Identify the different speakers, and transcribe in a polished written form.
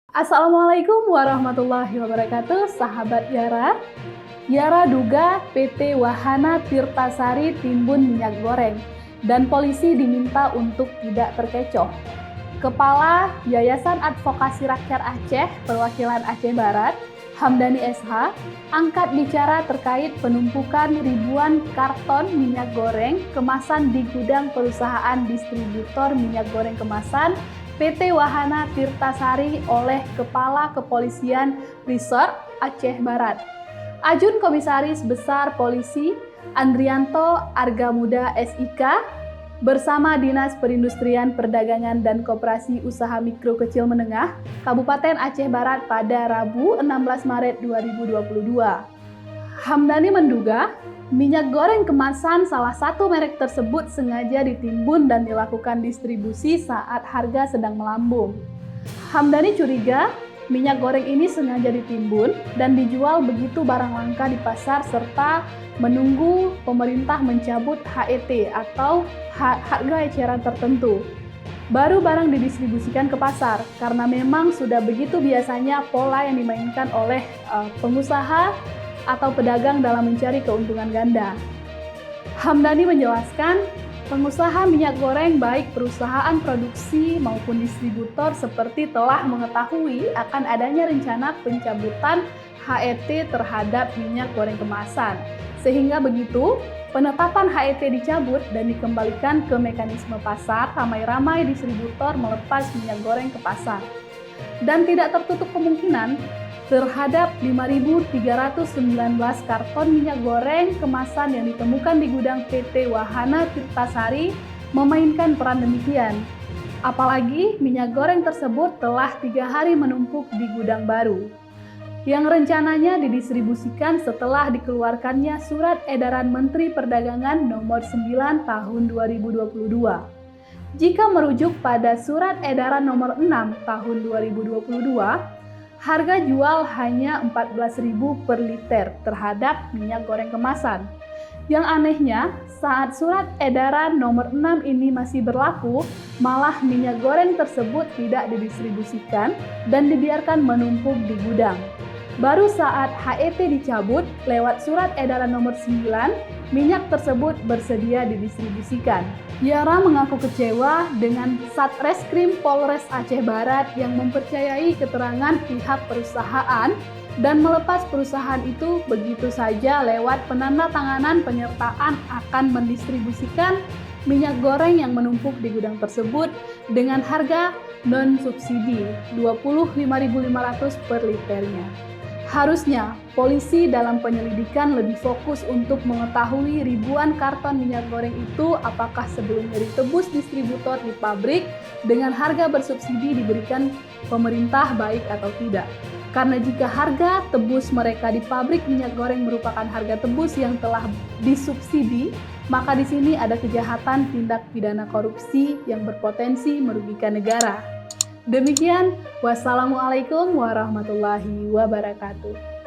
Speaker 1: Assalamualaikum warahmatullahi wabarakatuh, sahabat Yara. Yara duga PT Wahana Tirtasari timbun minyak goreng dan polisi diminta untuk tidak terkecoh. Kepala Yayasan Advokasi Rakyat Aceh Perwakilan Aceh Barat, Hamdani SH, angkat bicara terkait penumpukan ribuan karton minyak goreng kemasan di gudang perusahaan distributor minyak goreng kemasan PT Wahana Tirtasari oleh Kepala Kepolisian Resort Aceh Barat. Ajun Komisaris Besar Polisi Andrianto Argamuda SIK bersama Dinas Perindustrian Perdagangan dan Koperasi Usaha Mikro Kecil Menengah Kabupaten Aceh Barat pada Rabu 16 Maret 2022. Hamdani menduga minyak goreng kemasan salah satu merek tersebut sengaja ditimbun dan dilakukan distribusi saat harga sedang melambung. Hamdani curiga minyak goreng ini sengaja ditimbun dan dijual begitu barang langka di pasar serta menunggu pemerintah mencabut HET atau harga eceran tertentu. Baru barang didistribusikan ke pasar karena memang sudah begitu biasanya pola yang dimainkan oleh pengusaha atau pedagang dalam mencari keuntungan ganda. Hamdani menjelaskan, pengusaha minyak goreng baik perusahaan produksi maupun distributor seperti telah mengetahui akan adanya rencana pencabutan HET terhadap minyak goreng kemasan. Sehingga begitu, penetapan HET dicabut dan dikembalikan ke mekanisme pasar, ramai-ramai distributor melepas minyak goreng ke pasar. Dan tidak tertutup kemungkinan terhadap 5.319 karton minyak goreng kemasan yang ditemukan di gudang PT Wahana Tirtasari memainkan peran demikian. Apalagi minyak goreng tersebut telah 3 hari menumpuk di gudang baru, yang rencananya didistribusikan setelah dikeluarkannya Surat Edaran Menteri Perdagangan Nomor 9 Tahun 2022. Jika merujuk pada Surat Edaran Nomor 6 Tahun 2022, harga jual hanya 14.000 per liter terhadap minyak goreng kemasan. Yang anehnya, saat surat edaran nomor 6 ini masih berlaku, malah minyak goreng tersebut tidak didistribusikan dan dibiarkan menumpuk di gudang. Baru saat HET dicabut lewat surat edaran nomor 9, minyak tersebut bersedia didistribusikan. Yara mengaku kecewa dengan Satreskrim Polres Aceh Barat yang mempercayai keterangan pihak perusahaan dan melepas perusahaan itu begitu saja lewat penandatanganan penyertaan akan mendistribusikan minyak goreng yang menumpuk di gudang tersebut dengan harga non-subsidi Rp25.500 per liternya. Harusnya, polisi dalam penyelidikan lebih fokus untuk mengetahui ribuan karton minyak goreng itu apakah sebelumnya ditebus distributor di pabrik dengan harga bersubsidi diberikan pemerintah baik atau tidak. Karena jika harga tebus mereka di pabrik minyak goreng merupakan harga tebus yang telah disubsidi, maka di sini ada kejahatan tindak pidana korupsi yang berpotensi merugikan negara. Demikian, wassalamualaikum warahmatullahi wabarakatuh.